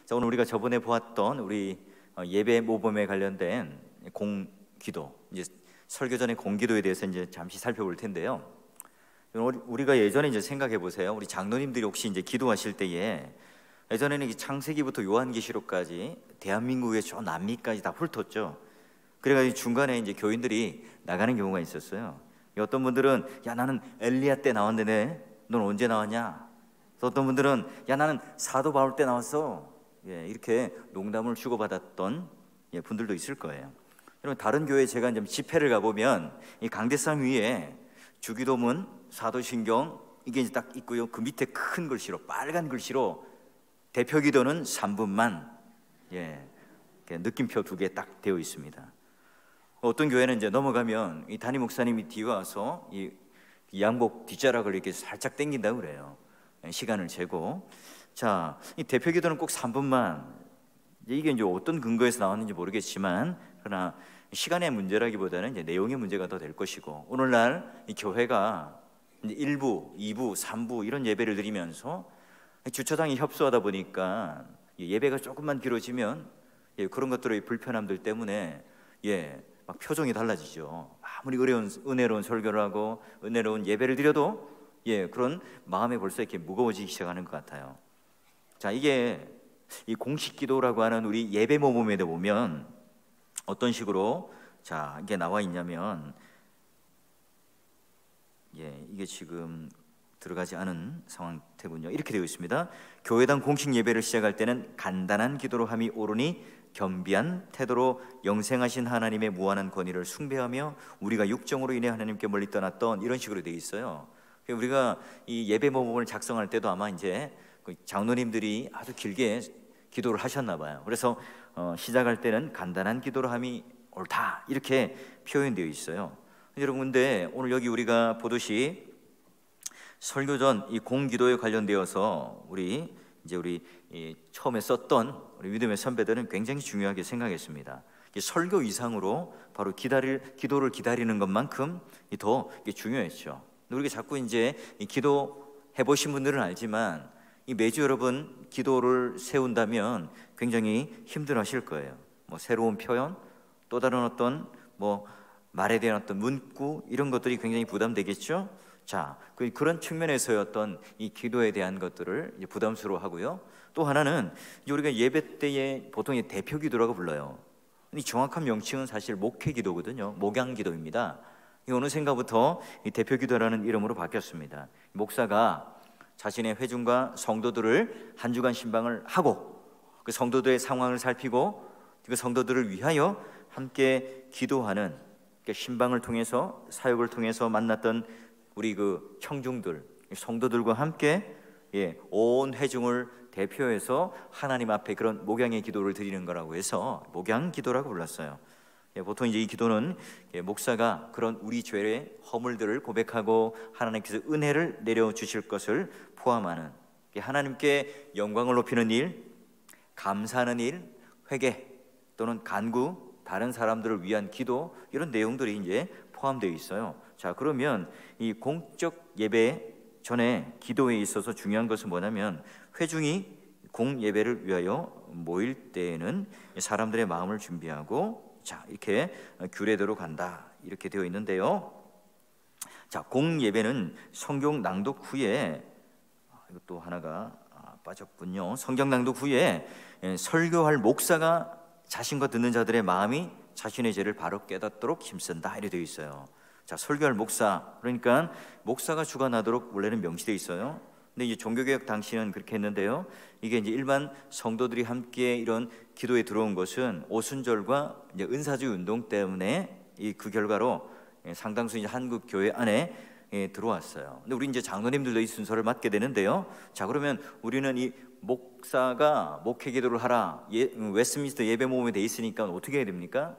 자, 오늘 우리가 저번에 보았던 우리 예배 모범에 관련된 공기도, 이제 설교 전에 공기도에 대해서 이제 잠시 살펴볼 텐데요. 우리가 예전에 이제 생각해 보세요. 우리 장로님들이 혹시 이제 기도하실 때에 예전에는 창세기부터 요한계시록까지 대한민국의 저 남미까지 다 훑었죠. 그래가지고 중간에 이제 교인들이 나가는 경우가 있었어요. 어떤 분들은 야, 나는 엘리야 때 나왔는데 넌 언제 나왔냐? 또 어떤 분들은 야, 나는 사도 바울 때 나왔어. 이렇게 농담을 주고받았던 분들도 있을 거예요. 여러분, 다른 교회 제가 이제 집회를 가보면 이 강대상 위에 주기도문, 사도신경 이게 이제 딱 있고요. 그 밑에 큰 글씨로, 빨간 글씨로 대표기도는 3분만, 느낌표 2개 딱 되어 있습니다. 어떤 교회는 이제 넘어가면 이 담임 목사님이 뒤에 와서 이 양복 뒷자락을 이렇게 살짝 당긴다고 그래요. 시간을 재고. 자, 이 대표기도는 꼭 3분만. 이게 이제 어떤 근거에서 나왔는지 모르겠지만, 그러나 시간의 문제라기보다는 이제 내용의 문제가 더 될 것이고, 오늘날 이 교회가 이제 1부, 2부, 3부 이런 예배를 드리면서 주차장이 협소하다 보니까 예배가 조금만 길어지면 그런 것들의 불편함들 때문에 막 표정이 달라지죠. 아무리 은혜로운 설교를 하고 은혜로운 예배를 드려도 그런 마음이 벌써 이렇게 무거워지기 시작하는 것 같아요. 자, 이게 이 공식 기도라고 하는 우리 예배 모범에 보면 어떤 식으로 이게 나와 있냐면, 이게 지금 들어가지 않은 상태군요. 이렇게 되어 있습니다. 교회당 공식 예배를 시작할 때는 간단한 기도로 함이 옳으니 겸비한 태도로 영생하신 하나님의 무한한 권위를 숭배하며 우리가 육정으로 인해 하나님께 멀리 떠났던, 이런 식으로 되어 있어요. 우리가 이 예배 모범을 작성할 때도 아마 이제 장로님들이 아주 길게 기도를 하셨나 봐요. 그래서 시작할 때는 간단한 기도로 함이 옳다, 이렇게 표현되어 있어요. 여러분, 근데 오늘 여기 우리가 보듯이 설교 전 이 공기도에 관련되어서 우리 처음에 썼던 우리 믿음의 선배들은 굉장히 중요하게 생각했습니다. 설교 이상으로 바로 기도를 기다리는 것만큼 더 중요했죠. 우리가 자꾸 이제 기도해 보신 분들은 알지만 매주 여러분 기도를 세운다면 굉장히 힘들어하실 거예요. 새로운 표현, 또 다른 어떤 말에 대한 어떤 문구, 이런 것들이 굉장히 부담되겠죠. 자, 그런 측면에서의 어떤 이 기도에 대한 것들을 부담스러워하고요. 또 하나는 우리가 예배 때에 보통 대표 기도라고 불러요. 이 정확한 명칭은 사실 목회 기도거든요. 목양 기도입니다. 어느샌가부터 이 대표 기도라는 이름으로 바뀌었습니다. 목사가 자신의 회중과 성도들을 한 주간 신방을 하고 그 성도들의 상황을 살피고 그 성도들을 위하여 함께 기도하는, 신방을 통해서, 사역을 통해서 만났던 우리 그 청중들, 성도들과 함께 온 회중을 대표해서 하나님 앞에 그런 목양의 기도를 드리는 거라고 해서 목양 기도라고 불렀어요. 보통 이제 이 기도는 목사가 그런 우리 죄의 허물들을 고백하고 하나님께서 은혜를 내려 주실 것을 포함하는, 하나님께 영광을 높이는 일, 감사하는 일, 회개 또는 간구, 다른 사람들을 위한 기도, 이런 내용들이 이제 포함되어 있어요. 자, 그러면 이 공적 예배 전에 기도에 있어서 중요한 것은 뭐냐면, 회중이 공예배를 위하여 모일 때에는 사람들의 마음을 준비하고 이렇게 규례대로 간다, 이렇게 되어 있는데요. 자, 공예배는 성경 낭독 후에, 이것도 하나가 빠졌군요. 성경 낭독 후에 설교할 목사가 자신과 듣는 자들의 마음이 자신의 죄를 바로 깨닫도록 힘쓴다, 이렇게 되어 있어요. 자, 설교할 목사, 그러니까 목사가 주관하도록 원래는 명시되어 있어요. 근데 이제 종교개혁 당시는 그렇게 했는데요. 이게 이제 일반 성도들이 함께 이런 기도에 들어온 것은 오순절과 이제 은사주의 운동 때문에 그 결과로 상당수 이제 한국 교회 안에 들어왔어요. 근데 우리 이제 장로님들도 이 순서를 맡게 되는데요. 자, 그러면 우리는 이 목사가 목회 기도를 하라, 웨스트민스터 예배 모범에 돼 있으니까 어떻게 해야 됩니까?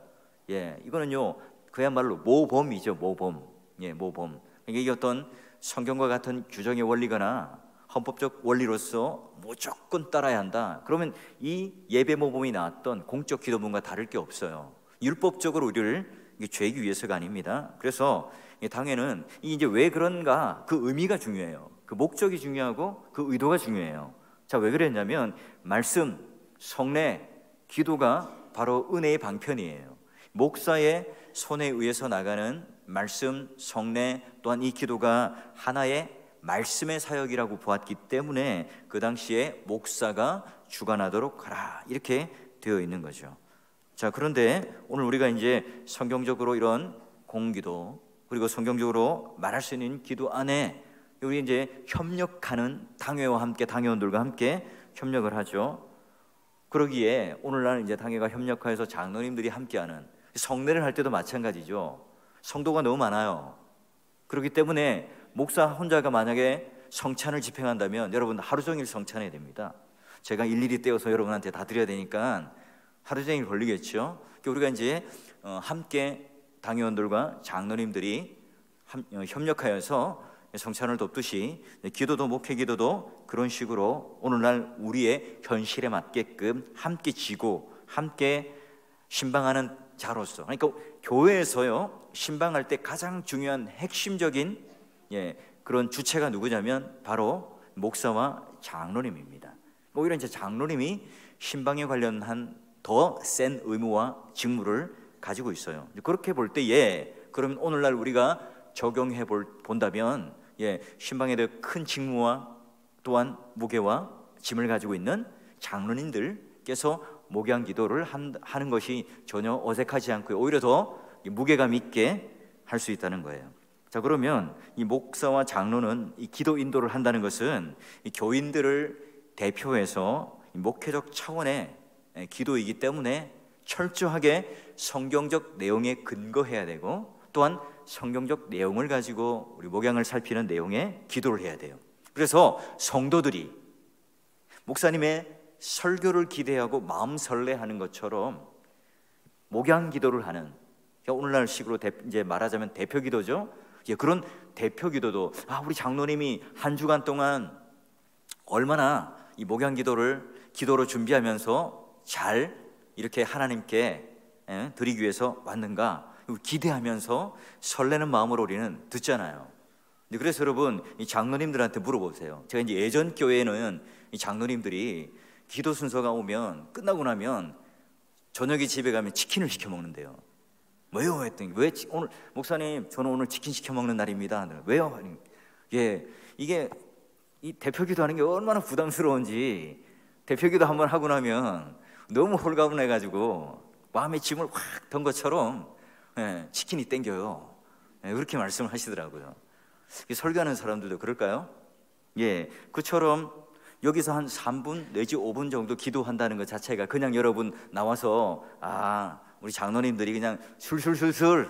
이거는요, 그야말로 모범이죠. 모범. 모범. 이게 어떤 성경과 같은 규정의 원리거나 헌법적 원리로서 무조건 따라야 한다, 그러면 이 예배 모범이 나왔던 공적 기도문과 다를 게 없어요. 율법적으로 우리를 죄기 위해서가 아닙니다. 그래서 당에는 이제 왜 그런가, 그 의미가 중요해요. 그 목적이 중요하고 그 의도가 중요해요. 자, 왜 그랬냐면 말씀, 성례, 기도가 바로 은혜의 방편이에요. 목사의 손에 의해서 나가는 말씀, 성례 또한 이 기도가 하나의 말씀의 사역이라고 보았기 때문에 그 당시에 목사가 주관하도록 하라 이렇게 되어 있는 거죠. 자, 그런데 오늘 우리가 이제 성경적으로 이런 공기도 그리고 성경적으로 말할 수 있는 기도 안에 우리 이제 협력하는 당회와 함께 당회원들과 함께 협력을 하죠. 그러기에 오늘날 이제 당회가 협력하여서 장로님들이 함께하는 성례를 할 때도 마찬가지죠. 성도가 너무 많아요. 그렇기 때문에 목사 혼자가 만약에 성찬을 집행한다면 여러분 하루 종일 성찬해야 됩니다. 제가 일일이 떼어서 여러분한테 다 드려야 되니까 하루 종일 걸리겠죠. 우리가 이제 함께 당회원들과 장로님들이 협력하여서 성찬을 돕듯이 기도도 목회 기도도 그런 식으로 오늘날 우리의 현실에 맞게끔 함께 지고 함께 신방하는 자로서, 그러니까 교회에서요 신방할 때 가장 중요한 핵심적인 그런 주체가 누구냐면 바로 목사와 장로님입니다. 오히려 이제 장로님이 신방에 관련한 더 센 의무와 직무를 가지고 있어요. 그렇게 볼 때에 그러면 오늘날 우리가 적용해 본다면 신방에 더 큰 직무와 또한 무게와 짐을 가지고 있는 장로님들께서 목양 기도를 하는 것이 전혀 어색하지 않고 오히려 더 무게감 있게 할 수 있다는 거예요. 자, 그러면 이 목사와 장로는 이 기도 인도를 한다는 것은 이 교인들을 대표해서 목회적 차원의 기도이기 때문에 철저하게 성경적 내용에 근거해야 되고 또한 성경적 내용을 가지고 우리 목양을 살피는 내용의 기도를 해야 돼요. 그래서 성도들이 목사님의 설교를 기대하고 마음 설레하는 것처럼 목양 기도를 하는, 오늘날 식으로 이제 말하자면 대표 기도죠. 그런 대표 기도도 우리 장로님이 한 주간 동안 얼마나 이 목양 기도로 준비하면서 잘 이렇게 하나님께 드리기 위해서 왔는가 기대하면서 설레는 마음으로 우리는 듣잖아요. 그래서 여러분 이 장로님들한테 물어보세요. 제가 이제 예전 교회에는 이 장로님들이 기도 순서가 오면 끝나고 나면 저녁에 집에 가면 치킨을 시켜 먹는데요. 왜요? 했더니 왜 오늘 목사님 저는 오늘 치킨 시켜 먹는 날입니다. 왜요? 이게 이 대표기도 하는 게 얼마나 부담스러운지 대표기도 한번 하고 나면 너무 홀가분해가지고 마음에 짐을 확 던 것처럼 치킨이 땡겨요. 그렇게 말씀을 하시더라고요. 설교하는 사람들도 그럴까요? 그처럼 여기서 한 3분 내지 5분 정도 기도한다는 것 자체가 그냥 여러분 나와서 우리 장로님들이 그냥 술술술술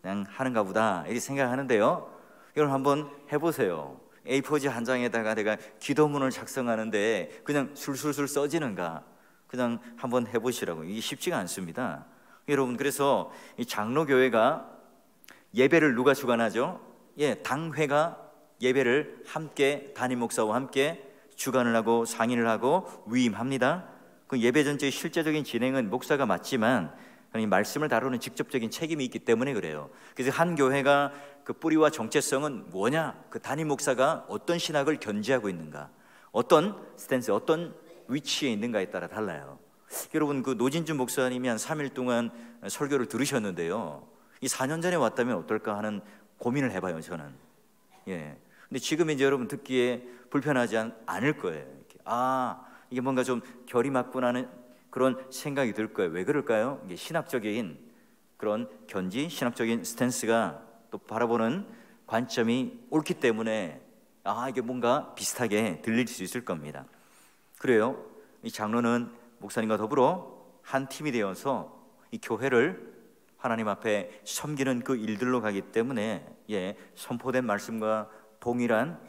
그냥 하는가 보다 이렇게 생각하는데요. 여러분 한번 해보세요. A4지 한 장에다가 내가 기도문을 작성하는데 그냥 술술술 써지는가? 그냥 한번 해보시라고. 이게 쉽지가 않습니다. 여러분, 그래서 이 장로교회가 예배를 누가 주관하죠? 당회가 예배를 함께 담임 목사와 함께 주관을 하고 상의를 하고 위임합니다. 그 예배 전체의 실제적인 진행은 목사가 맡지만 이 말씀을 다루는 직접적인 책임이 있기 때문에 그래요. 그래서 한 교회가 그 뿌리와 정체성은 뭐냐? 그 담임 목사가 어떤 신학을 견지하고 있는가, 어떤 스탠스, 어떤 위치에 있는가에 따라 달라요. 여러분 그 노진준 목사님이 한 3일 동안 설교를 들으셨는데요, 이 4년 전에 왔다면 어떨까 하는 고민을 해봐요 저는. 근데 지금 이제 여러분 듣기에 불편하지 않을 거예요. 이게 뭔가 좀 결이 맞구나 하는 그런 생각이 들 거예요. 왜 그럴까요? 이게 신학적인 그런 견지, 신학적인 스탠스가 또 바라보는 관점이 옳기 때문에 이게 뭔가 비슷하게 들릴 수 있을 겁니다. 그래요. 이 장로는 목사님과 더불어 한 팀이 되어서 이 교회를 하나님 앞에 섬기는 그 일들로 가기 때문에 선포된 말씀과 동일한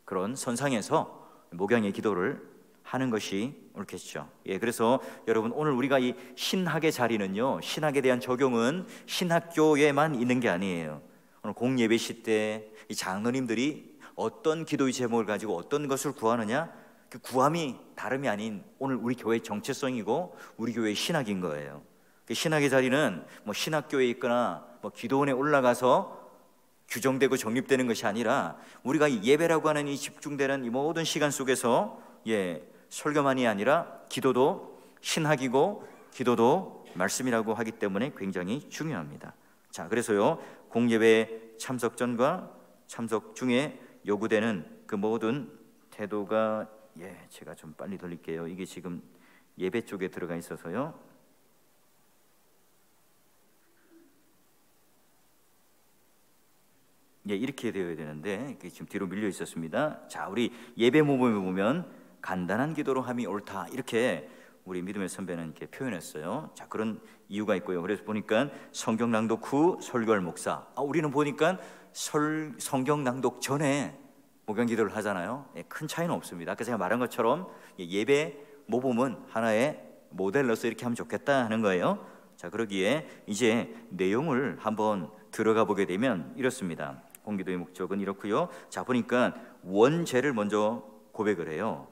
그런 선상에서 목양의 기도를 하는 것이 옳겠죠. 그래서 여러분 오늘 우리가 이 신학의 자리는요, 신학에 대한 적용은 신학교에만 있는 게 아니에요. 오늘 공예배시 때 이 장로님들이 어떤 기도의 제목을 가지고 어떤 것을 구하느냐, 그 구함이 다름이 아닌 오늘 우리 교회의 정체성이고 우리 교회의 신학인 거예요. 그 신학의 자리는 뭐 신학교에 있거나 뭐 기도원에 올라가서 규정되고 정립되는 것이 아니라 우리가 이 예배라고 하는 이 집중되는 이 모든 시간 속에서 설교만이 아니라 기도도 신학이고 기도도 말씀이라고 하기 때문에 굉장히 중요합니다. 자, 그래서요, 공예배 참석 전과 참석 중에 요구되는 그 모든 태도가, 제가 좀 빨리 돌릴게요. 이게 지금 예배 쪽에 들어가 있어서요. 이렇게 되어야 되는데 이게 지금 뒤로 밀려 있었습니다. 자, 우리 예배 모범에 보면 간단한 기도로 함이 옳다, 이렇게 우리 믿음의 선배는 이렇게 표현했어요. 자, 그런 이유가 있고요. 그래서 보니까 성경 낭독 후 설교할 목사, 우리는 보니까 성경 낭독 전에 목양 기도를 하잖아요. 큰 차이는 없습니다. 아까 제가 말한 것처럼 예배 모범은 하나의 모델로서 이렇게 하면 좋겠다 하는 거예요. 자, 그러기에 이제 내용을 한번 들어가 보게 되면 이렇습니다. 공기도의 목적은 이렇고요. 자, 보니까 원죄를 먼저 고백을 해요.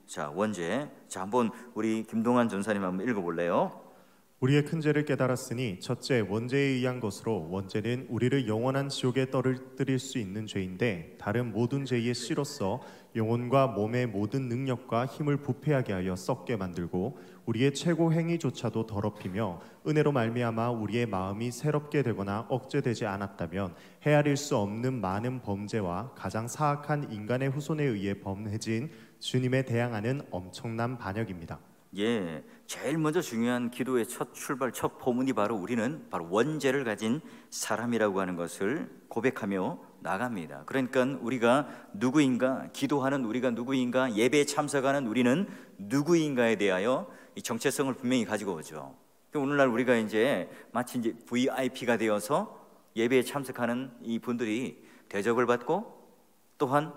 자, 원죄. 자, 한번 우리 김동환 전사님 한번 읽어볼래요? 우리의 큰 죄를 깨달았으니 첫째 원죄에 의한 것으로 원죄는 우리를 영원한 지옥에 떨어뜨릴 수 있는 죄인데 다른 모든 죄의 씨로서 영혼과 몸의 모든 능력과 힘을 부패하게 하여 썩게 만들고 우리의 최고 행위조차도 더럽히며 은혜로 말미암아 우리의 마음이 새롭게 되거나 억제되지 않았다면 헤아릴 수 없는 많은 범죄와 가장 사악한 인간의 후손에 의해 범해진 주님에 대항하는 엄청난 반역입니다. 제일 먼저 중요한 기도의 첫 출발, 첫 포문이 바로 우리는 바로 원죄를 가진 사람이라고 하는 것을 고백하며 나갑니다. 그러니까 우리가 누구인가, 기도하는 우리가 누구인가, 예배에 참석하는 우리는 누구인가에 대하여 이 정체성을 분명히 가지고 오죠. 오늘날 우리가 이제 마치 이제 VIP가 되어서 예배에 참석하는 이 분들이 대접을 받고, 또한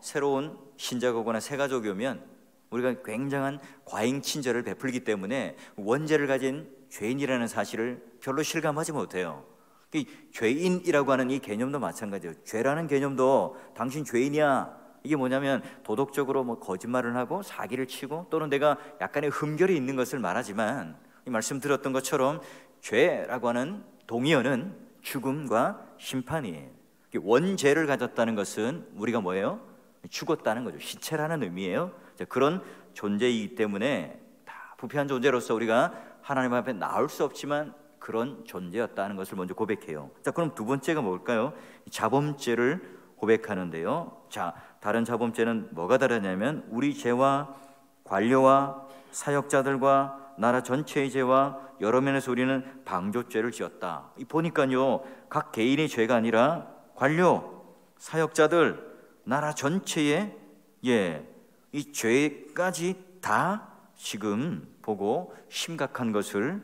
새로운 신자가 오거나 새 가족이 오면 우리가 굉장한 과잉 친절을 베풀기 때문에 원죄를 가진 죄인이라는 사실을 별로 실감하지 못해요. 이 죄인이라고 하는 이 개념도 마찬가지예요. 죄라는 개념도 당신 죄인이야, 이게 뭐냐면 도덕적으로 거짓말을 하고 사기를 치고 또는 내가 약간의 흠결이 있는 것을 말하지만, 이 말씀 들었던 것처럼 죄라고 하는 동의어는 죽음과 심판이에요. 원죄를 가졌다는 것은 우리가 뭐예요? 죽었다는 거죠. 시체라는 의미예요. 그런 존재이기 때문에 다 부패한 존재로서 우리가 하나님 앞에 나올 수 없지만 그런 존재였다는 것을 먼저 고백해요. 자, 그럼 두 번째가 뭘까요? 자범죄를 고백하는데요. 자, 다른 자범죄는 뭐가 다르냐면 우리 죄와 관료와 사역자들과 나라 전체의 죄와 여러 면에서 우리는 방조죄를 지었다. 보니까요, 각 개인의 죄가 아니라 관료, 사역자들, 나라 전체의 이 죄까지 다 지금 보고 심각한 것을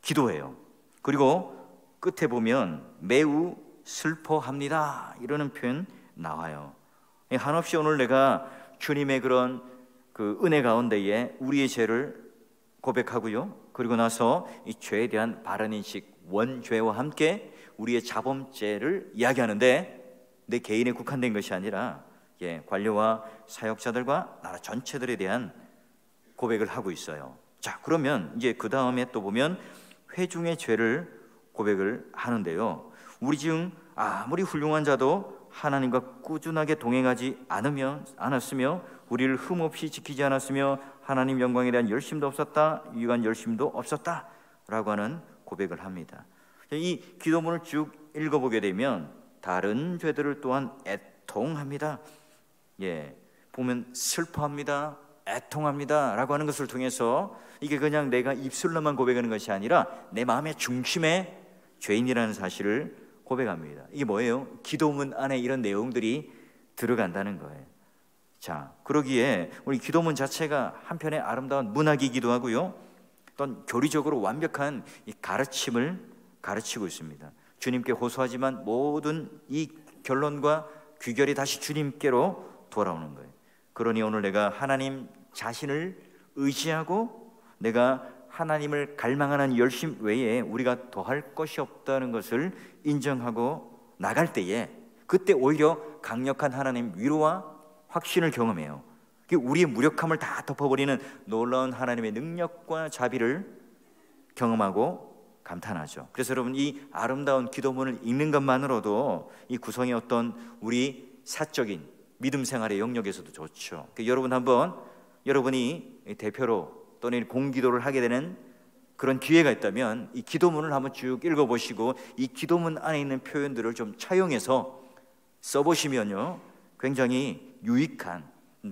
기도해요. 그리고 끝에 보면 매우 슬퍼합니다, 이러는 표현 나와요. 한없이 오늘 내가 주님의 그런 그 은혜 가운데에 우리의 죄를 고백하고요, 그리고 나서 이 죄에 대한 바른 인식, 원죄와 함께 우리의 자범죄를 이야기하는데, 내 개인에 국한된 것이 아니라 관료와 사역자들과 나라 전체들에 대한 고백을 하고 있어요. 자, 그러면 이제 그 다음에 또 보면 회중의 죄를 고백을 하는데요. 우리 중 아무리 훌륭한 자도 하나님과 꾸준하게 동행하지 않았으며 우리를 흠없이 지키지 않았으며 하나님 영광에 대한 열심도 없었다, 유익한 열심도 없었다 라고 하는 고백을 합니다. 이 기도문을 쭉 읽어보게 되면 다른 죄들을 또한 애통합니다. 보면 슬퍼합니다, 애통합니다 라고 하는 것을 통해서 이게 그냥 내가 입술로만 고백하는 것이 아니라 내 마음의 중심에 죄인이라는 사실을 고백합니다. 이게 뭐예요? 기도문 안에 이런 내용들이 들어간다는 거예요. 자, 그러기에 우리 기도문 자체가 한편의 아름다운 문학이기도 하고요, 또한 교리적으로 완벽한 이 가르침을 가르치고 있습니다. 주님께 호소하지만 모든 이 결론과 귀결이 다시 주님께로 돌아오는 거예요. 그러니 오늘 내가 하나님 자신을 의지하고 내가 하나님을 갈망하는 열심 외에 우리가 더할 것이 없다는 것을 인정하고 나갈 때에, 그때 오히려 강력한 하나님 위로와 확신을 경험해요. 우리의 무력함을 다 덮어버리는 놀라운 하나님의 능력과 자비를 경험하고 감탄하죠. 그래서 여러분, 이 아름다운 기도문을 읽는 것만으로도 이 구성의 어떤 우리 사적인 믿음 생활의 영역에서도 좋죠. 여러분 한번, 여러분이 대표로 또는 공기도를 하게 되는 그런 기회가 있다면 이 기도문을 한번 쭉 읽어보시고 이 기도문 안에 있는 표현들을 좀 차용해서 써보시면요, 굉장히 유익한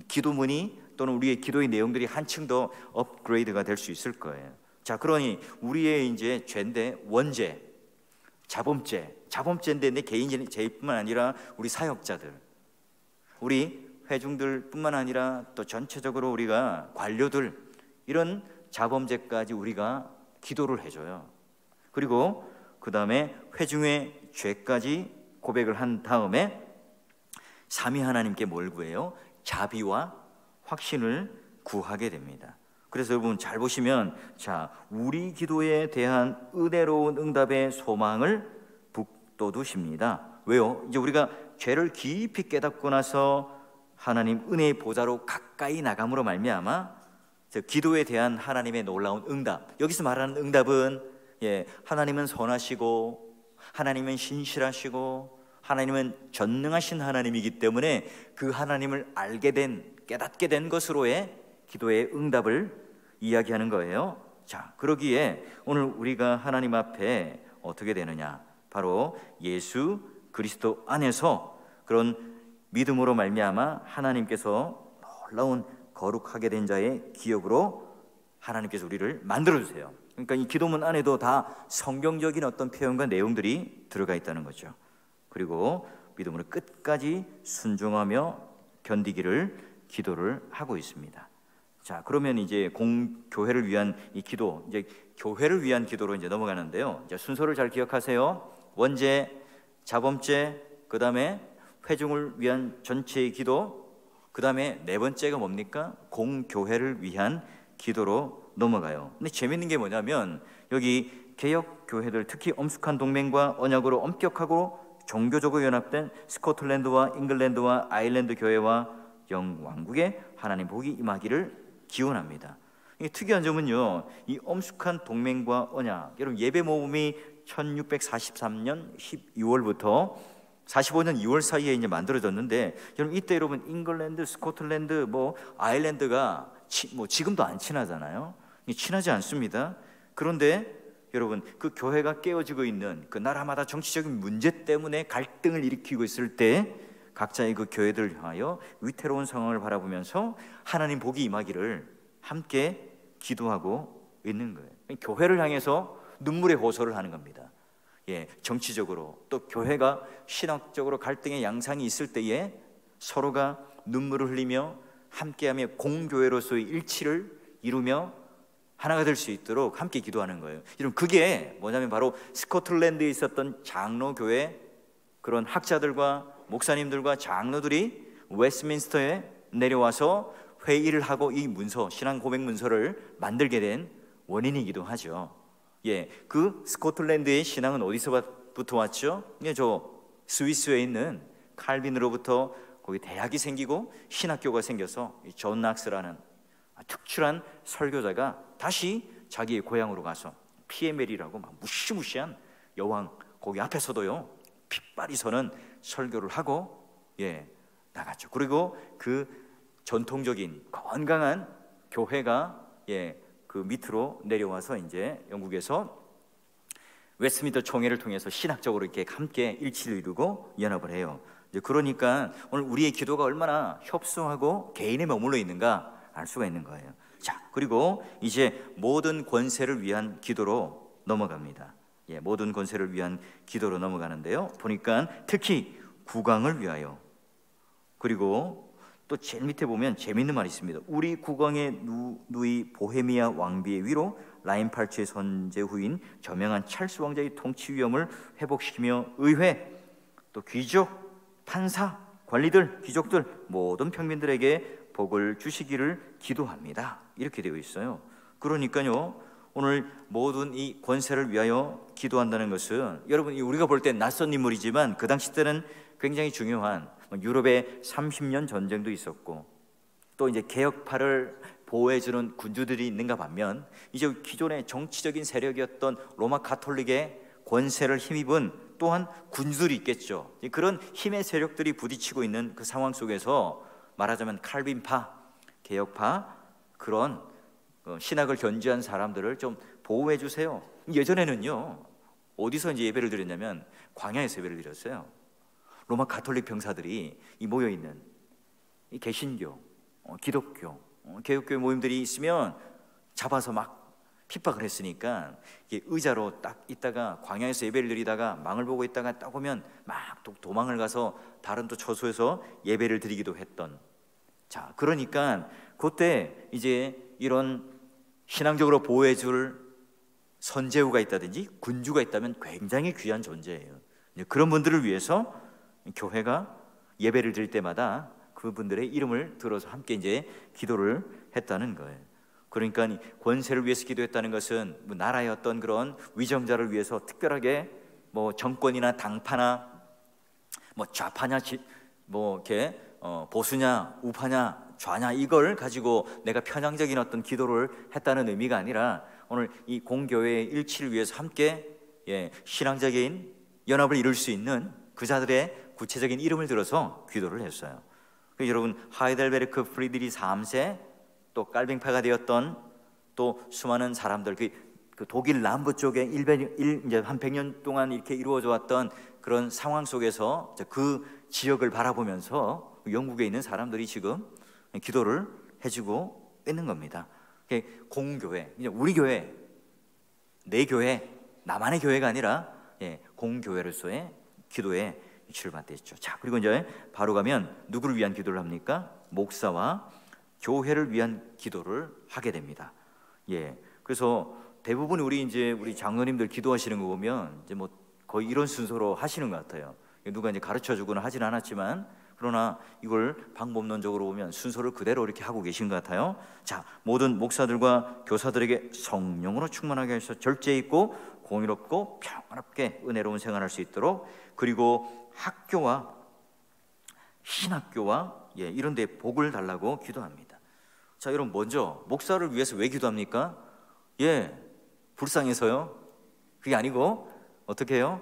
기도문이 또는 우리의 기도의 내용들이 한층 더 업그레이드가 될 수 있을 거예요. 자, 그러니 우리의 이제 죄인데 원죄, 자범죄인데 내 개인 죄뿐만 아니라 우리 사역자들, 우리 회중들뿐만 아니라 또 전체적으로 우리가 관료들, 이런 자범죄까지 우리가 기도를 해줘요. 그리고 그 다음에 회중의 죄까지 고백을 한 다음에 삼위 하나님께 뭘 구해요? 자비와 확신을 구하게 됩니다. 그래서 여러분 잘 보시면, 자, 우리 기도에 대한 은혜로운 응답의 소망을 북돋우십니다. 왜요? 이제 우리가 죄를 깊이 깨닫고 나서 하나님 은혜의 보좌로 가까이 나감으로 말미암아 기도에 대한 하나님의 놀라운 응답, 여기서 말하는 응답은 하나님은 선하시고 하나님은 신실하시고 하나님은 전능하신 하나님이기 때문에 그 하나님을 알게 된, 깨닫게 된 것으로의 기도의 응답을 이야기하는 거예요. 자, 그러기에 오늘 우리가 하나님 앞에 어떻게 되느냐, 바로 예수 그리스도 안에서 그런 믿음으로 말미암아 하나님께서 놀라운 거룩하게 된 자의 기업으로 하나님께서 우리를 만들어주세요. 그러니까 이 기도문 안에도 다 성경적인 어떤 표현과 내용들이 들어가 있다는 거죠. 그리고 믿음으로 끝까지 순종하며 견디기를 기도를 하고 있습니다. 자, 그러면 이제 공교회를 위한 이 기도, 이제 교회를 위한 기도로 이제 넘어가는데요. 이제 순서를 잘 기억하세요. 원죄, 자범죄, 그 다음에 회중을 위한 전체의 기도, 그 다음에 네 번째가 뭡니까? 공교회를 위한 기도로 넘어가요. 근데 재밌는 게 뭐냐면 여기 개혁 교회들, 특히 엄숙한 동맹과 언약으로 엄격하고 종교적으로 연합된 스코틀랜드와 잉글랜드와 아일랜드 교회와 영왕국에 하나님 복이 임하기를 기원합니다. 이게 특이한 점은요, 이 엄숙한 동맹과 언약, 여러분 예배 모금이 1643년 12월부터 45년 2월 사이에 이제 만들어졌는데, 여러분 이때 여러분 잉글랜드, 스코틀랜드, 아일랜드가 지금도 안 친하잖아요. 친하지 않습니다. 그런데 여러분 그 교회가 깨어지고 있는 그 나라마다 정치적인 문제 때문에 갈등을 일으키고 있을 때 각자의 그 교회들을 향하여 위태로운 상황을 바라보면서 하나님 복이 임하기를 함께 기도하고 있는 거예요. 교회를 향해서 눈물의 호소를 하는 겁니다. 정치적으로 또 교회가 신학적으로 갈등의 양상이 있을 때에 서로가 눈물을 흘리며 함께하며 공교회로서의 일치를 이루며 하나가 될 수 있도록 함께 기도하는 거예요. 여러분 그게 뭐냐면 바로 스코틀랜드에 있었던 장로교회 그런 학자들과 목사님들과 장로들이 웨스트민스터에 내려와서 회의를 하고 이 문서, 신앙 고백 문서를 만들게 된 원인이기도 하죠. 그 스코틀랜드의 신앙은 어디서부터 왔죠? 저 스위스에 있는 칼빈으로부터 거기 대학이 생기고 신학교가 생겨서 존 낙스라는 특출한 설교자가 다시 자기의 고향으로 가서 피에멜이라고 막 무시무시한 여왕 거기 앞에서도요 핏발이 서는 설교를 하고 나갔죠. 그리고 그 전통적인 건강한 교회가 그 밑으로 내려와서 이제 영국에서 웨스트민스터 총회를 통해서 신학적으로 이렇게 함께 일치를 이루고 연합을 해요. 이제 그러니까 오늘 우리의 기도가 얼마나 협소하고 개인에 머물러 있는가 알 수가 있는 거예요. 자, 그리고 이제 모든 권세를 위한 기도로 넘어갑니다. 모든 권세를 위한 기도로 넘어가는데요. 보니까 특히 국왕을 위하여, 그리고 또 제일 밑에 보면 재밌는 말이 있습니다. 우리 국왕의 누이 보헤미아 왕비의 위로 라인팔츠의 선제 후인 저명한 찰스 왕자의 통치 위엄을 회복시키며 의회, 또 귀족, 판사, 관리들, 귀족들 모든 평민들에게 복을 주시기를 기도합니다. 이렇게 되어 있어요. 그러니까요, 오늘 모든 이 권세를 위하여 기도한다는 것은 여러분 우리가 볼 때 낯선 인물이지만 그 당시 때는 굉장히 중요한, 유럽에 30년 전쟁도 있었고 또 이제 개혁파를 보호해주는 군주들이 있는가 반면 이제 기존의 정치적인 세력이었던 로마 가톨릭의 권세를 힘입은 또한 군주들이 있겠죠. 그런 힘의 세력들이 부딪히고 있는 그 상황 속에서 말하자면 칼빈파, 개혁파, 그런 신학을 견지한 사람들을 좀 보호해 주세요. 예전에는요, 어디서 이제 예배를 드렸냐면 광야에서 예배를 드렸어요. 로마 가톨릭 병사들이 이 모여 있는 이 개신교, 기독교, 개혁교 모임들이 있으면 잡아서 막 핍박을 했으니까 의자로 딱 있다가 광야에서 예배를 드리다가 망을 보고 있다가 딱 오면 막 도망을 가서 다른 또 처소에서 예배를 드리기도 했던. 자, 그러니까 그때 이제 이런 신앙적으로 보호해줄 선제후가 있다든지 군주가 있다면 굉장히 귀한 존재예요. 그런 분들을 위해서 교회가 예배를 드릴 때마다 그분들의 이름을 들어서 함께 이제 기도를 했다는 거예요. 그러니까 권세를 위해서 기도했다는 것은 뭐 나라의 어떤 그런 위정자를 위해서 특별하게 뭐 정권이나 당파나 뭐 좌파냐 뭐 이렇게 보수냐 우파냐 좌냐 이걸 가지고 내가 편향적인 어떤 기도를 했다는 의미가 아니라 오늘 이 공교회의 일치를 위해서 함께 신앙적인 연합을 이룰 수 있는 그 자들의 구체적인 이름을 들어서 기도를 했어요. 여러분 하이델베르크 프리드리 3세 또 깔빙파가 되었던 또 수많은 사람들 그 독일 남부 쪽에 이제 한 100년 동안 이렇게 이루어져 왔던 그런 상황 속에서 그 지역을 바라보면서 영국에 있는 사람들이 지금 기도를 해주고 있는 겁니다. 공교회, 우리 교회, 내 교회, 나만의 교회가 아니라 공교회로서의 기도에 출발됐죠. 자, 그리고 이제 바로 가면 누구를 위한 기도를 합니까? 목사와 교회를 위한 기도를 하게 됩니다. 그래서 대부분 우리 장로님들 기도하시는 거 보면 이제 뭐 거의 이런 순서로 하시는 것 같아요. 누가 이제 가르쳐 주거나 하진 않았지만 그러나 이걸 방법론적으로 보면 순서를 그대로 이렇게 하고 계신 것 같아요. 자, 모든 목사들과 교사들에게 성령으로 충만하게 하셔서 절제 있고 공의롭고 평안롭게 은혜로운 생활할 수 있도록, 그리고 학교와 신학교와 이런 데 복을 달라고 기도합니다. 자, 여러분 먼저 목사를 위해서 왜 기도합니까? 불쌍해서요? 그게 아니고 어떻게 해요?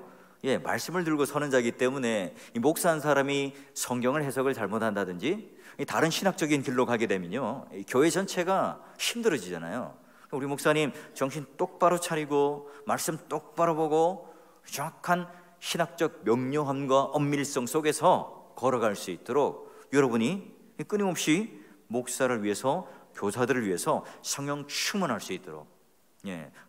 말씀을 들고 서는 자이기 때문에 이 목사한 사람이 성경을 해석을 잘못한다든지 다른 신학적인 길로 가게 되면요, 교회 전체가 힘들어지잖아요. 우리 목사님 정신 똑바로 차리고 말씀 똑바로 보고 정확한 신학적 명료함과 엄밀성 속에서 걸어갈 수 있도록 여러분이 끊임없이 목사를 위해서, 교사들을 위해서 성령 충만할 수 있도록,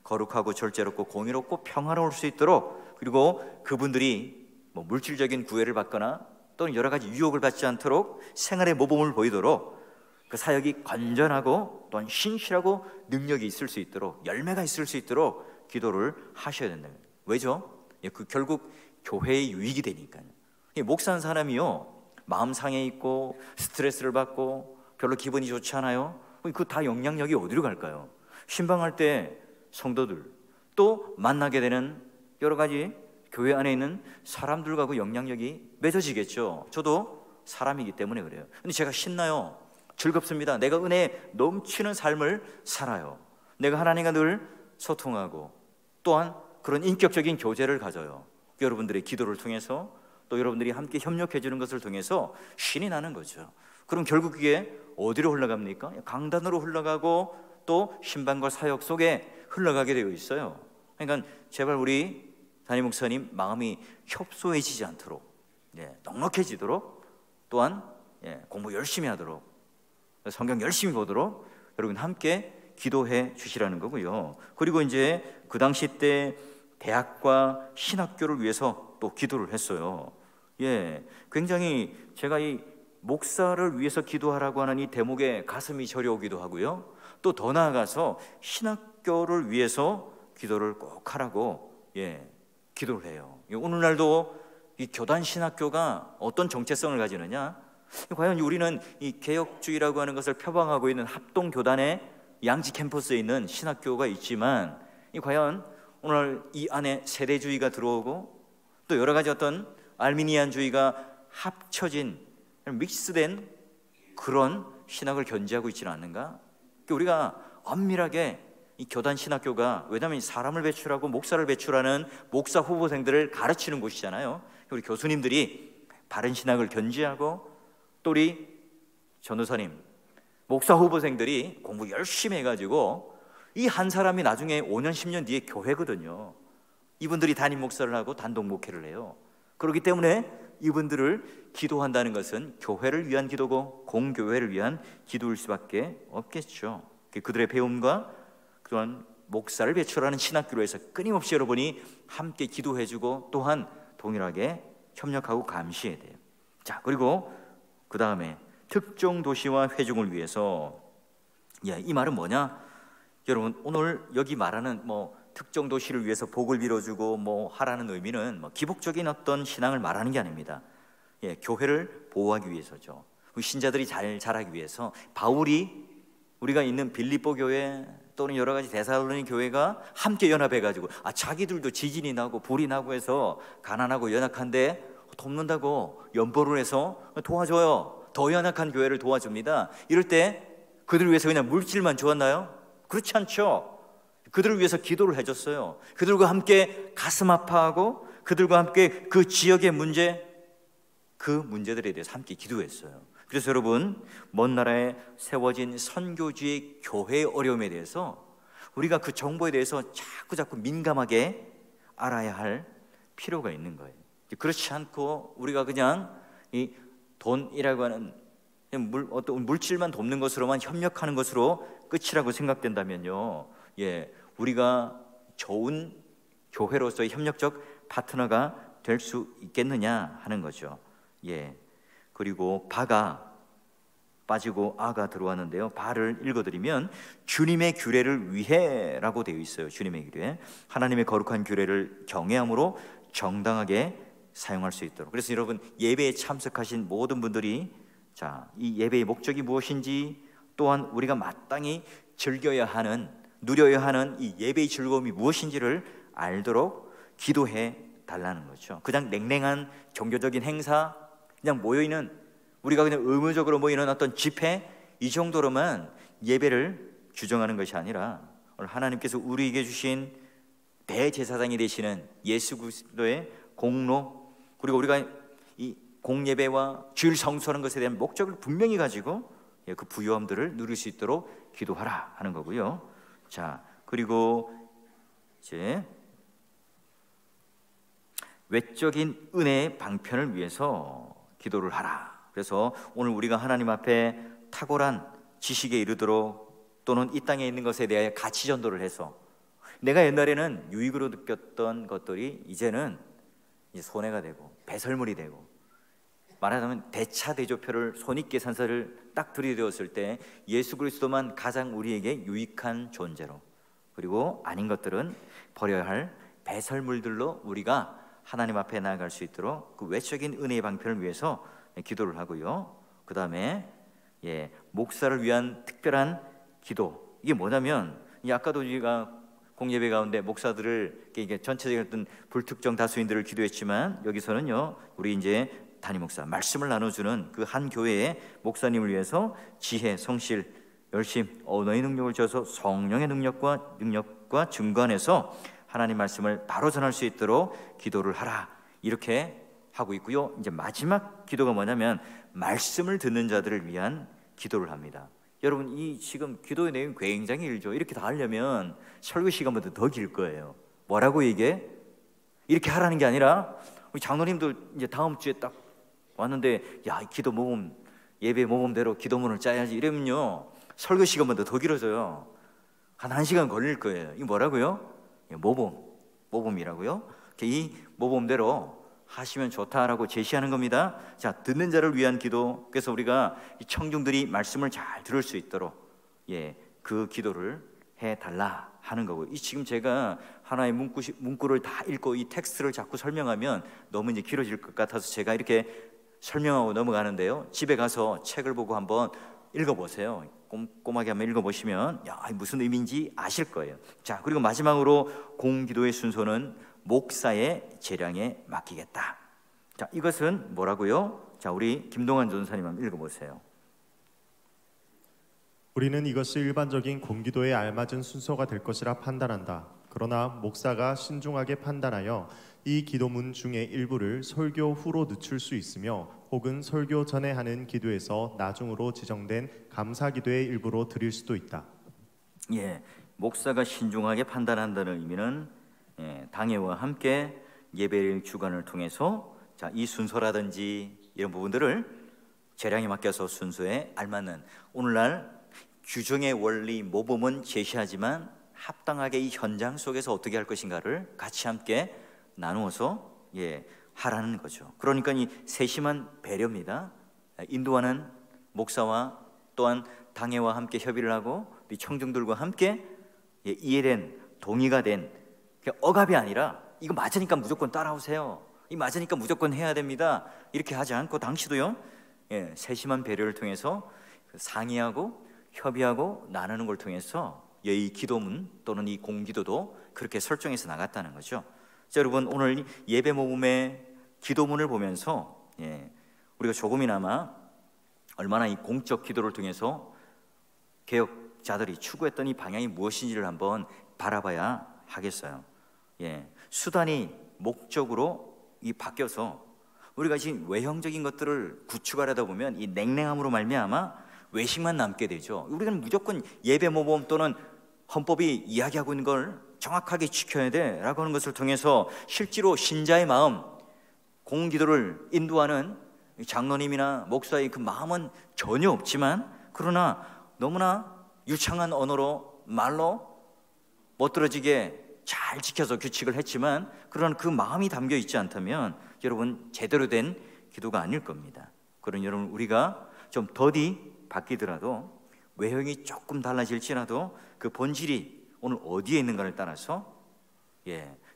거룩하고 절제롭고 공의롭고 평화로울 수 있도록, 그리고 그분들이 뭐 물질적인 구애를 받거나 또는 여러 가지 유혹을 받지 않도록 생활의 모범을 보이도록 그 사역이 건전하고 또한 신실하고 능력이 있을 수 있도록, 열매가 있을 수 있도록 기도를 하셔야 된다. 왜죠? 그 결국 교회의 유익이 되니까요. 목사한 사람이요, 마음 상해 있고 스트레스를 받고 별로 기분이 좋지 않아요. 그 다 영향력이 어디로 갈까요? 신방할 때 성도들, 또 만나게 되는 여러 가지 교회 안에 있는 사람들과 그 영향력이 맺어지겠죠. 저도 사람이기 때문에 그래요. 근데 제가 신나요, 즐겁습니다. 내가 은혜에 넘치는 삶을 살아요. 내가 하나님과 늘 소통하고 또한 그런 인격적인 교제를 가져요. 여러분들의 기도를 통해서, 또 여러분들이 함께 협력해 주는 것을 통해서 신이 나는 거죠. 그럼 결국 그게 어디로 흘러갑니까? 강단으로 흘러가고 또 신방과 사역 속에 흘러가게 되어 있어요. 그러니까 제발 우리 담임 목사님 마음이 협소해지지 않도록, 넉넉해지도록, 또한 공부 열심히 하도록, 성경 열심히 보도록 여러분 함께 기도해 주시라는 거고요. 그리고 이제 그 당시 때 대학과 신학교를 위해서 또 기도를 했어요. 굉장히 제가 이 목사를 위해서 기도하라고 하는 이 대목에 가슴이 저려오기도 하고요. 또 더 나아가서 신학교를 위해서 기도를 꼭 하라고 기도를 해요. 오늘날도 이 교단 신학교가 어떤 정체성을 가지느냐? 과연 우리는 이 개혁주의라고 하는 것을 표방하고 있는 합동교단의 양지 캠퍼스에 있는 신학교가 있지만, 과연 오늘 이 안에 세대주의가 들어오고 또 여러 가지 어떤 알미니안주의가 합쳐진 믹스된 그런 신학을 견지하고 있지는 않는가? 우리가 엄밀하게 이 교단 신학교가, 왜냐하면 사람을 배출하고 목사를 배출하는 목사 후보생들을 가르치는 곳이잖아요. 우리 교수님들이 바른 신학을 견지하고 또 우리 전도사님, 목사 후보생들이 공부 열심히 해가지고 이 한 사람이 나중에 5년 10년 뒤에 교회거든요. 이분들이 담임 목사를 하고 단독 목회를 해요. 그렇기 때문에 이분들을 기도한다는 것은 교회를 위한 기도고 공교회를 위한 기도일 수밖에 없겠죠. 그들의 배움과 그런 목사를 배출하는 신학교로에서 끊임없이 여러분이 함께 기도해주고 또한 동일하게 협력하고 감시해야 돼요. 자, 그리고 그 다음에 특정 도시와 회중을 위해서, 이 말은 뭐냐? 여러분, 오늘 여기 말하는 특정 도시를 위해서 복을 빌어주고 하라는 의미는 기복적인 어떤 신앙을 말하는 게 아닙니다. 교회를 보호하기 위해서죠. 신자들이 잘 자라기 위해서 바울이 우리가 있는 빌립보 교회 또는 여러 가지 데살로니 교회가 함께 연합해가지고 자기들도 지진이 나고 불이 나고 해서 가난하고 연약한데 돕는다고 연보를 해서 도와줘요. 더 연약한 교회를 도와줍니다. 이럴 때 그들을 위해서 그냥 물질만 주었나요? 그렇지 않죠. 그들을 위해서 기도를 해줬어요. 그들과 함께 가슴 아파하고 그들과 함께 그 지역의 그 문제들에 대해서 함께 기도했어요. 그래서 여러분, 먼 나라에 세워진 선교지의 교회의 어려움에 대해서 우리가 그 정보에 대해서 자꾸 민감하게 알아야 할 필요가 있는 거예요. 그렇지 않고 우리가 그냥 이 돈이라고 하는 어떤 물질만 돕는 것으로만 협력하는 것으로 끝이라고 생각된다면요, 우리가 좋은 교회로서의 협력적 파트너가 될 수 있겠느냐 하는 거죠. 그리고 바가 빠지고 아가 들어왔는데요, 바를 읽어드리면 주님의 규례를 위해라고 되어 있어요. 주님의 규례, 하나님의 거룩한 규례를 경외함으로 정당하게 사용할 수 있도록. 그래서 여러분, 예배에 참석하신 모든 분들이 이 예배의 목적이 무엇인지, 또한 우리가 마땅히 즐겨야 하는, 누려야 하는 이 예배의 즐거움이 무엇인지를 알도록 기도해 달라는 거죠. 그냥 냉랭한 종교적인 행사, 그냥 모여있는, 우리가 그냥 의무적으로 모이는 어떤 집회, 이 정도로만 예배를 규정하는 것이 아니라 오늘 하나님께서 우리에게 주신 대제사장이 되시는 예수 그리스도의 공로, 그리고 우리가 이 공예배와 주일 성수하는 것에 대한 목적을 분명히 가지고 그 부요함들을 누릴 수 있도록 기도하라 하는 거고요. 자, 그리고 이제 외적인 은혜의 방편을 위해서 기도를 하라. 그래서 오늘 우리가 하나님 앞에 탁월한 지식에 이르도록, 또는 이 땅에 있는 것에 대하여 가치 전도를 해서, 내가 옛날에는 유익으로 느꼈던 것들이 이제는 이제 손해가 되고 배설물이 되고, 말하자면 대차대조표를 손익계산서를 딱 들이대었을 때 예수 그리스도만 가장 우리에게 유익한 존재로, 그리고 아닌 것들은 버려야 할 배설물들로 우리가 하나님 앞에 나아갈 수 있도록 그 외적인 은혜의 방편을 위해서 기도를 하고요. 그 다음에 목사를 위한 특별한 기도, 이게 뭐냐면, 아까도 우리가 공예배 가운데 목사들을, 이게 전체적인 어떤 불특정 다수인들을 기도했지만, 여기서는요, 우리 이제 담임 목사, 말씀을 나눠주는 그 한 교회의 목사님을 위해서 지혜, 성실, 열심, 언어의 능력을 줘서 성령의 능력과 증거안에서 하나님 말씀을 바로 전할 수 있도록 기도를 하라, 이렇게 하고 있고요. 이제 마지막 기도가 뭐냐면 말씀을 듣는 자들을 위한 기도를 합니다. 여러분, 이 지금 기도의 내용이 굉장히 길죠. 이렇게 다 하려면 설교 시간보다 더 길 거예요. 뭐라고 이게? 이렇게 하라는 게 아니라, 우리 장로님들 이제 다음 주에 딱 왔는데, 기도 모범, 예배 모범대로 기도문을 짜야지 이러면요, 설교 시간보다 더 길어져요. 한 1시간 걸릴 거예요. 이게 뭐라고요? 모범이라고요. 이 모범대로 하시면 좋다라고 제시하는 겁니다. 자, 듣는 자를 위한 기도. 그래서 우리가 이 청중들이 말씀을 잘 들을 수 있도록 그 기도를 해달라 하는 거고, 이 지금 제가 하나의 문구를 다 읽고 이 텍스트를 자꾸 설명하면 너무 이제 길어질 것 같아서 제가 이렇게 설명하고 넘어가는데요, 집에 가서 책을 보고 한번 읽어보세요. 꼼꼼하게 한번 읽어보시면 무슨 의미인지 아실 거예요. 자, 그리고 마지막으로 공기도의 순서는 목사의 재량에 맡기겠다. 자, 이것은 뭐라고요? 자, 우리 김동환 전사님 한번 읽어보세요. 우리는 이것이 일반적인 공기도에 알맞은 순서가 될 것이라 판단한다. 그러나 목사가 신중하게 판단하여 이 기도문 중에 일부를 설교 후로 늦출 수 있으며 혹은 설교 전에 하는 기도에서 나중으로 지정된 감사 기도의 일부로 드릴 수도 있다. 예, 목사가 신중하게 판단한다는 의미는 당회와 함께 예배일 주간을 통해서 자, 이 순서라든지 이런 부분들을 재량에 맡겨서 순서에 알맞는 오늘날 규정의 원리 모범은 제시하지만 합당하게 이 현장 속에서 어떻게 할 것인가를 같이 함께 나누어서 하라는 거죠. 그러니까 이 세심한 배려입니다. 인도하는 목사와 또한 당회와 함께 협의를 하고 이 청중들과 함께 이해된 동의가 된 억압이 아니라 이거 맞으니까 무조건 따라오세요. 이 맞으니까 무조건 해야 됩니다. 이렇게 하지 않고 당시도요 세심한 배려를 통해서 상의하고 협의하고 나누는 걸 통해서 이 기도문 또는 이 공기도도 그렇게 설정해서 나갔다는 거죠. 자, 여러분 오늘 예배 모금의 기도문을 보면서 우리가 조금이나마 얼마나 이 공적 기도를 통해서 개혁자들이 추구했던 이 방향이 무엇인지를 한번 바라봐야 하겠어요. 수단이 목적으로 바뀌어서 우리가 지금 외형적인 것들을 구축하려다 보면 이 냉랭함으로 말미암아 외식만 남게 되죠. 우리는 무조건 예배 모범 또는 헌법이 이야기하고 있는 걸 정확하게 지켜야 돼라고 하는 것을 통해서 실제로 신자의 마음, 공기도를 인도하는 장로님이나 목사의 그 마음은 전혀 없지만 그러나 너무나 유창한 언어로 말로 멋들어지게 잘 지켜서 규칙을 했지만 그런 그 마음이 담겨 있지 않다면 여러분 제대로 된 기도가 아닐 겁니다. 그러니 여러분 우리가 좀 더디 바뀌더라도 외형이 조금 달라질지라도 그 본질이 오늘 어디에 있는가를 따라서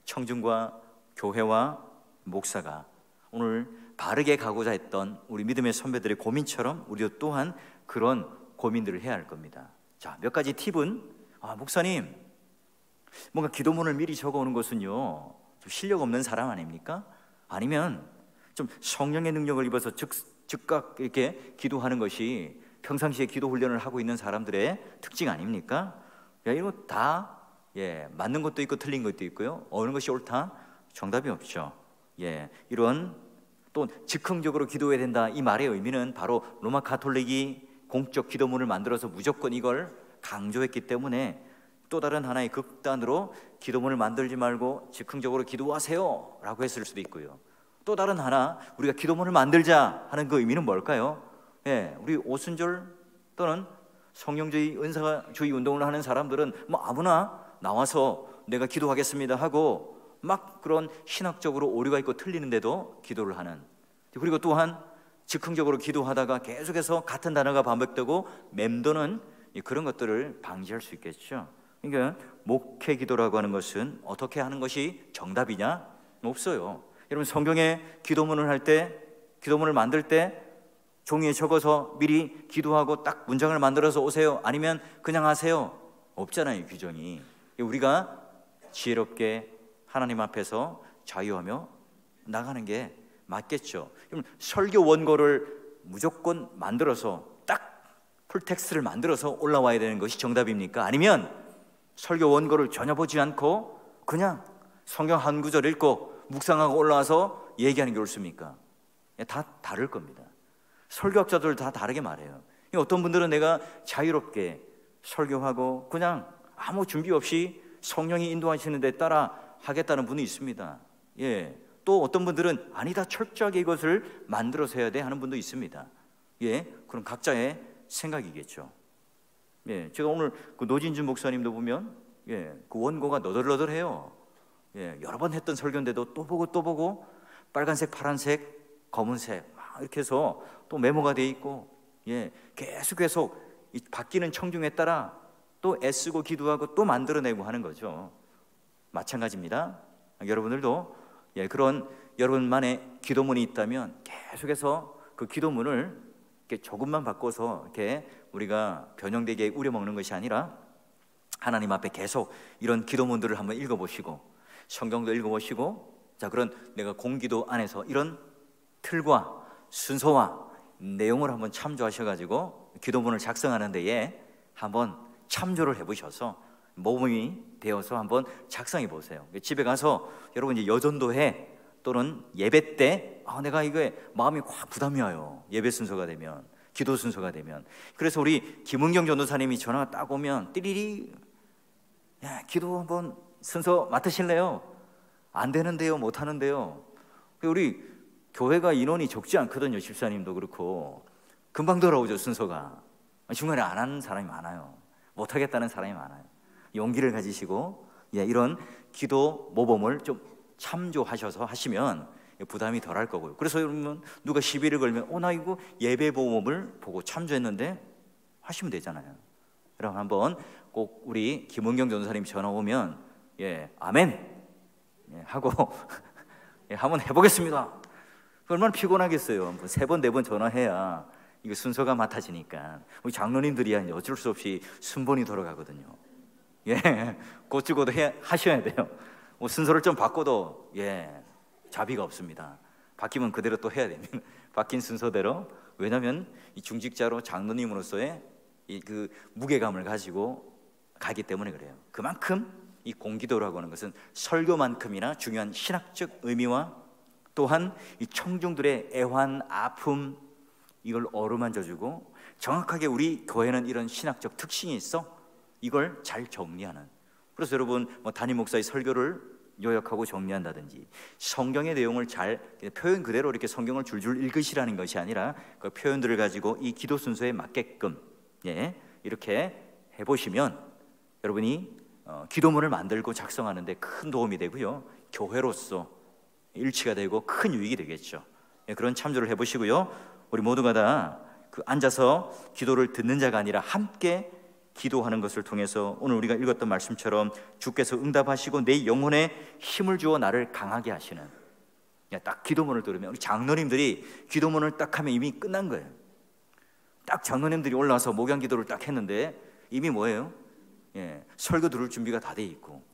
청중과 교회와 목사가 오늘 바르게 가고자 했던 우리 믿음의 선배들의 고민처럼 우리도 또한 그런 고민들을 해야 할 겁니다. 자, 몇 가지 팁은 목사님 뭔가 기도문을 미리 적어오는 것은요 좀 실력 없는 사람 아닙니까? 아니면 좀 성령의 능력을 입어서 즉각 이렇게 기도하는 것이 평상시에 기도 훈련을 하고 있는 사람들의 특징 아닙니까? 이거 다 맞는 것도 있고 틀린 것도 있고요. 어느 것이 옳다? 정답이 없죠. 이런 또 즉흥적으로 기도해야 된다 이 말의 의미는 바로 로마 가톨릭이 공적 기도문을 만들어서 무조건 이걸 강조했기 때문에 또 다른 하나의 극단으로 기도문을 만들지 말고 즉흥적으로 기도하세요 라고 했을 수도 있고요. 또 다른 하나 우리가 기도문을 만들자 하는 그 의미는 뭘까요? 우리 오순절 또는 성령주의 은사주의 운동을 하는 사람들은 뭐 아무나 나와서 내가 기도하겠습니다 하고 막 그런 신학적으로 오류가 있고 틀리는데도 기도를 하는, 그리고 또한 즉흥적으로 기도하다가 계속해서 같은 단어가 반복되고 맴도는 그런 것들을 방지할 수 있겠죠. 그러니까 목회 기도라고 하는 것은 어떻게 하는 것이 정답이냐? 없어요. 여러분 성경에 기도문을 할 때, 기도문을 만들 때 종이에 적어서 미리 기도하고 딱 문장을 만들어서 오세요 아니면 그냥 하세요 없잖아요. 규정이. 우리가 지혜롭게 하나님 앞에서 자유하며 나가는 게 맞겠죠. 그럼 설교 원고를 무조건 만들어서 딱 풀텍스트를 만들어서 올라와야 되는 것이 정답입니까? 아니면 설교 원고를 전혀 보지 않고 그냥 성경 한 구절 읽고 묵상하고 올라와서 얘기하는 게 옳습니까? 다 다를 겁니다. 설교학자들 다 다르게 말해요. 어떤 분들은 내가 자유롭게 설교하고 그냥 아무 준비 없이 성령이 인도하시는 데 따라 하겠다는 분이 있습니다. 또 어떤 분들은 아니다 철저하게 이것을 만들어서 해야 돼 하는 분도 있습니다. 그럼 각자의 생각이겠죠. 제가 오늘 그 노진준 목사님도 보면 그 원고가 너덜너덜해요. 여러 번 했던 설교인데도 또 보고 빨간색, 파란색, 검은색 막 이렇게 해서 또 메모가 돼 있고 계속 바뀌는 청중에 따라 또 애쓰고 기도하고 또 만들어내고 하는 거죠. 마찬가지입니다. 여러분들도 그런 여러분만의 기도문이 있다면 계속해서 그 기도문을 이렇게 조금만 바꿔서 이렇게 우리가 변형되게 우려먹는 것이 아니라 하나님 앞에 계속 이런 기도문들을 한번 읽어보시고 성경도 읽어보시고 자 그런 내가 공기도 안에서 이런 틀과 순서와 내용을 한번 참조하셔가지고 기도문을 작성하는 데에 한번 참조를 해보셔서 모범이 되어서 한번 작성해 보세요. 집에 가서 여러분 이제 여전도회 또는 예배 때 내가 이거에 마음이 확 부담이 와요. 예배 순서가 되면, 기도 순서가 되면. 그래서 우리 김은경 전도사님이 전화가 딱 오면 띠리리, 야, 기도 한번 순서 맡으실래요? 안 되는데요, 못 하는데요. 우리 교회가 인원이 적지 않거든요. 집사님도 그렇고 금방 돌아오죠, 순서가. 중간에 안 하는 사람이 많아요. 못 하겠다는 사람이 많아요. 용기를 가지시고 이런 기도 모범을 좀 참조하셔서 하시면 부담이 덜할 거고요. 그래서 여러분 누가 시비를 걸면 나 이거 예배 모범을 보고 참조했는데 하시면 되잖아요. 여러분 한번 꼭 우리 김은경 전도사님 전화 오면 아멘 하고 한번 해보겠습니다. 얼마나 피곤하겠어요. 3번 4번 전화해야 이거 순서가 맡아지니까. 우리 장로님들이야 이제 어쩔 수 없이 순번이 돌아가거든요. 곧죽어도 하셔야 돼요. 순서를 좀 바꿔도 자비가 없습니다. 바뀌면 그대로 또 해야 됩니다. 바뀐 순서대로. 왜냐하면 이 중직자로 장로님으로서의 그 무게감을 가지고 가기 때문에 그래요. 그만큼 이 공기도라고 하는 것은 설교만큼이나 중요한 신학적 의미와 또한 이 청중들의 애환, 아픔 이걸 어루만져주고, 정확하게 우리 교회는 이런 신학적 특징이 있어 이걸 잘 정리하는. 그래서 여러분 담임 목사의 설교를 요약하고 정리한다든지, 성경의 내용을 잘 표현 그대로 이렇게 성경을 줄줄 읽으시라는 것이 아니라 그 표현들을 가지고 이 기도 순서에 맞게끔 이렇게 해보시면 여러분이 기도문을 만들고 작성하는데 큰 도움이 되고요, 교회로서 일치가 되고 큰 유익이 되겠죠. 그런 참조를 해보시고요. 우리 모두가 다 그 앉아서 기도를 듣는 자가 아니라 함께 기도하는 것을 통해서 오늘 우리가 읽었던 말씀처럼 주께서 응답하시고 내 영혼에 힘을 주어 나를 강하게 하시는, 딱 기도문을 들으면 우리 장로님들이 기도문을 딱 하면 이미 끝난 거예요. 딱 장로님들이 올라와서 목양 기도를 딱 했는데 이미 뭐예요? 설교 들을 준비가 다 돼 있고,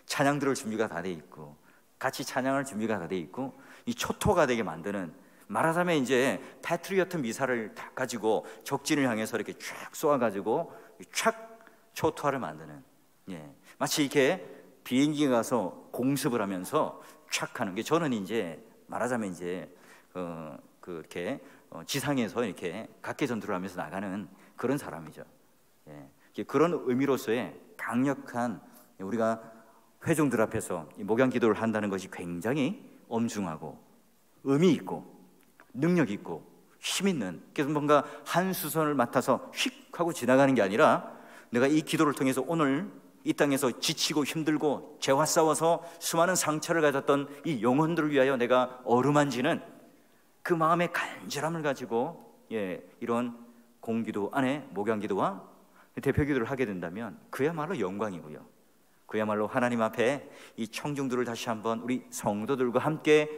찬양 들을 준비가 다 돼 있고, 같이 찬양할 준비가 다 돼 있고, 이 초토가 되게 만드는, 말하자면 이제 패트리어트 미사를 다 가지고 적진을 향해서 이렇게 쫙 쏘아가지고 촥 초토화를 만드는, 마치 이렇게 비행기에 가서 공습을 하면서 촥 하는 게, 저는 이제 말하자면 이제 그렇게 지상에서 이렇게 각계 전투를 하면서 나가는 그런 사람이죠. 그런 의미로서의 강력한, 우리가 회중들 앞에서 목양 기도를 한다는 것이 굉장히 엄중하고 의미 있고 능력 있고 힘 있는, 그래서 뭔가 한 수선을 맡아서 휙 하고 지나가는 게 아니라, 내가 이 기도를 통해서 오늘 이 땅에서 지치고 힘들고 죄와 싸워서 수많은 상처를 가졌던 이 영혼들을 위하여 내가 어루만지는 그 마음의 간절함을 가지고 이런 공기도 안에 목양기도와 대표기도를 하게 된다면 그야말로 영광이고요, 그야말로 하나님 앞에 이 청중들을 다시 한번 우리 성도들과 함께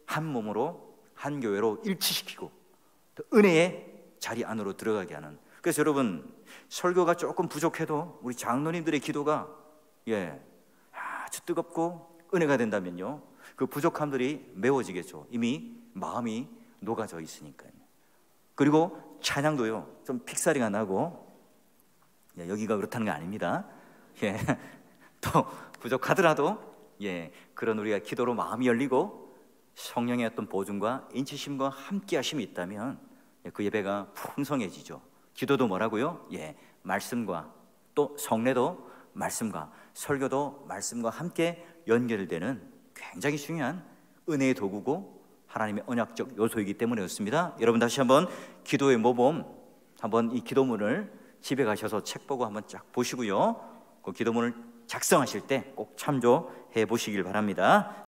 한 몸으로 한 교회로 일치시키고 또 은혜의 자리 안으로 들어가게 하는. 그래서 여러분 설교가 조금 부족해도 우리 장로님들의 기도가 아주 뜨겁고 은혜가 된다면요, 그 부족함들이 메워지겠죠. 이미 마음이 녹아져 있으니까요. 그리고 찬양도요 좀 픽사리가 나고, 여기가 그렇다는 게 아닙니다. 또 부족하더라도 그런 우리가 기도로 마음이 열리고 성령의 어떤 보증과 인치심과 함께 하심이 있다면 그 예배가 풍성해지죠. 기도도 뭐라고요? 말씀과, 또 성례도 말씀과, 설교도 말씀과 함께 연결되는 굉장히 중요한 은혜의 도구고 하나님의 언약적 요소이기 때문에 그렇습니다. 여러분 다시 한번 기도의 모범, 한번 이 기도문을 집에 가셔서 책 보고 한번 쫙 보시고요, 그 기도문을 작성하실 때 꼭 참조해 보시길 바랍니다.